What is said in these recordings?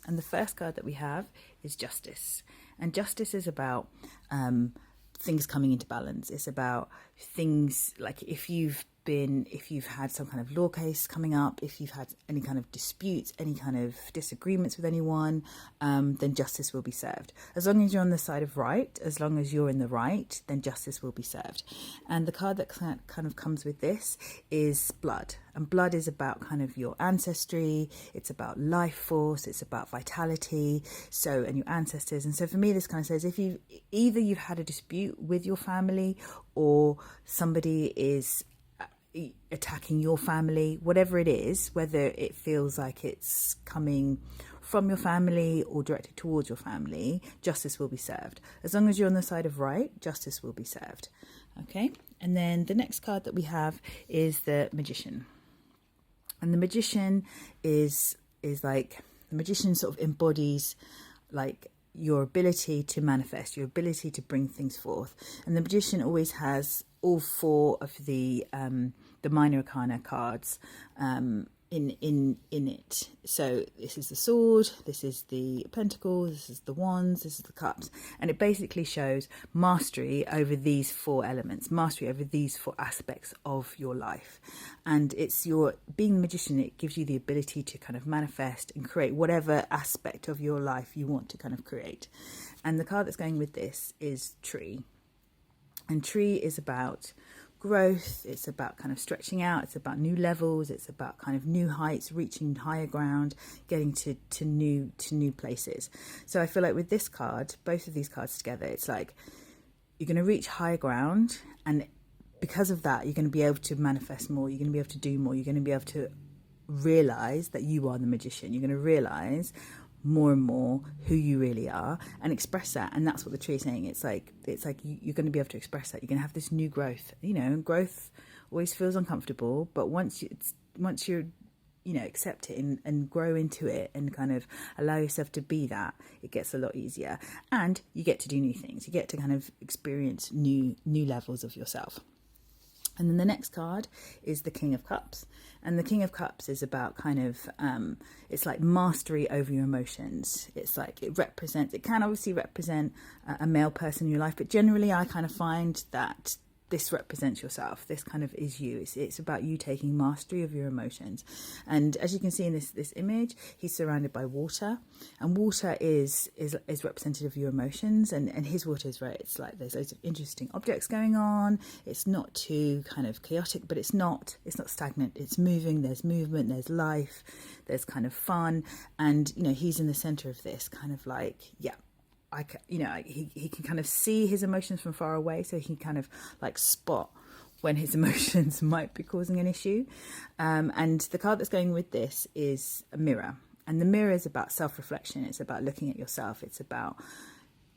And the first card that we have is Justice. And Justice is about things coming into balance. It's about things like if you've had some kind of law case coming up, if you've had any kind of disputes, any kind of disagreements with anyone, then justice will be served. As long as you're on the side of right, as long as you're in the right, then justice will be served. And the card that kind of comes with this is blood. And blood is about kind of your ancestry, it's about life force, it's about vitality, and your ancestors. And so for me, this kind of says if you've had a dispute with your family, or somebody is attacking your family, whatever it is, whether it feels like it's coming from your family or directed towards your family, justice will be served. As long as you're on the side of right, justice will be served. Okay, and then the next card that we have is the Magician. And the Magician is like, the Magician sort of embodies like your ability to manifest, your ability to bring things forth. And the Magician always has all four of the minor arcana cards in it. So this is the sword, this is the pentacle, this is the wands, this is the cups, and it basically shows mastery over these four elements, mastery over these four aspects of your life. And it's your being the Magician, it gives you the ability to kind of manifest and create whatever aspect of your life you want to kind of create. And the card that's going with this is Tree. And Tree is about growth, it's about kind of stretching out, it's about new levels, it's about kind of new heights, reaching higher ground, getting to new places. So I feel like with this card, both of these cards together, it's like you're going to reach higher ground, and because of that you're going to be able to manifest more, you're going to be able to do more, you're going to be able to realize that you are the Magician, you're going to realize more and more who you really are and express that. And that's what the Tree is saying. It's like you're going to be able to express that. You're going to have this new growth. Growth always feels uncomfortable, but once you accept it and grow into it and kind of allow yourself to be that, it gets a lot easier, and you get to do new things. You get to kind of experience new levels of yourself. And then the next card is the King of Cups. And the King of Cups is about kind of, it's like mastery over your emotions. It's like it can obviously represent a male person in your life, but generally I kind of find that this represents yourself. This kind of is you. It's about you taking mastery of your emotions. And as you can see in this image, he's surrounded by water, and water is representative of your emotions. And his water is right. It's like there's loads of interesting objects going on. It's not too kind of chaotic, but it's not stagnant. It's moving. There's movement. There's life. There's kind of fun. And he's in the center of this kind of like, yeah. He can kind of see his emotions from far away, so he can kind of like spot when his emotions might be causing an issue. And the card that's going with this is a Mirror. And the Mirror is about self-reflection. It's about looking at yourself. It's about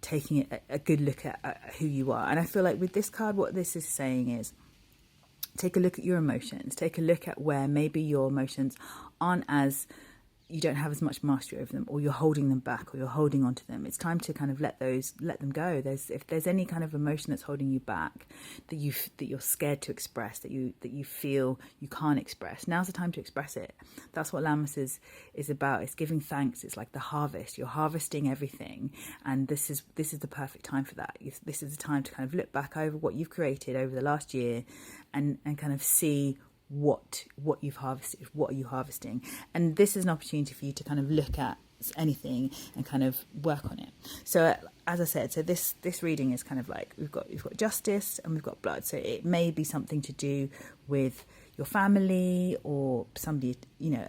taking a good look at who you are. And I feel like with this card, what this is saying is, take a look at your emotions. Take a look at where maybe your emotions aren't you don't have as much mastery over them, or you're holding them back, or you're holding on to them. It's time to kind of let them go. If there's any kind of emotion that's holding you back, that you're scared to express, that you feel you can't express, now's the time to express it. That's what Lammas is about. It's giving thanks. It's like the harvest. You're harvesting everything, and this is the perfect time for that. This is the time to kind of look back over what you've created over the last year, and kind of see what you've harvested. What are you harvesting? And this is an opportunity for you to kind of look at anything and kind of work on it. So as I said, so this reading is kind of like we've got justice and we've got blood. So it may be something to do with your family, or somebody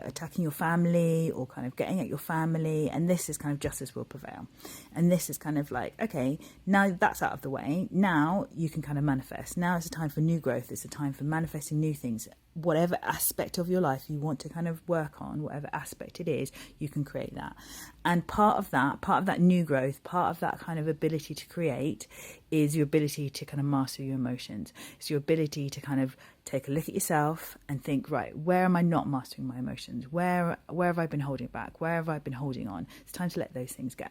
attacking your family, or kind of getting at your family, and this is kind of justice will prevail. And this is kind of like, okay, now that's out of the way, now you can kind of manifest. Now it's a time for new growth. It's a time for manifesting new things. Whatever aspect of your life you want to kind of work on, whatever aspect it is, you can create that. And part of that new growth, part of that kind of ability to create, is your ability to kind of master your emotions. It's your ability to kind of take a look at yourself and think, right, where am I not mastering my emotions? Where have I been holding back? Where have I been holding on? It's time to let those things go.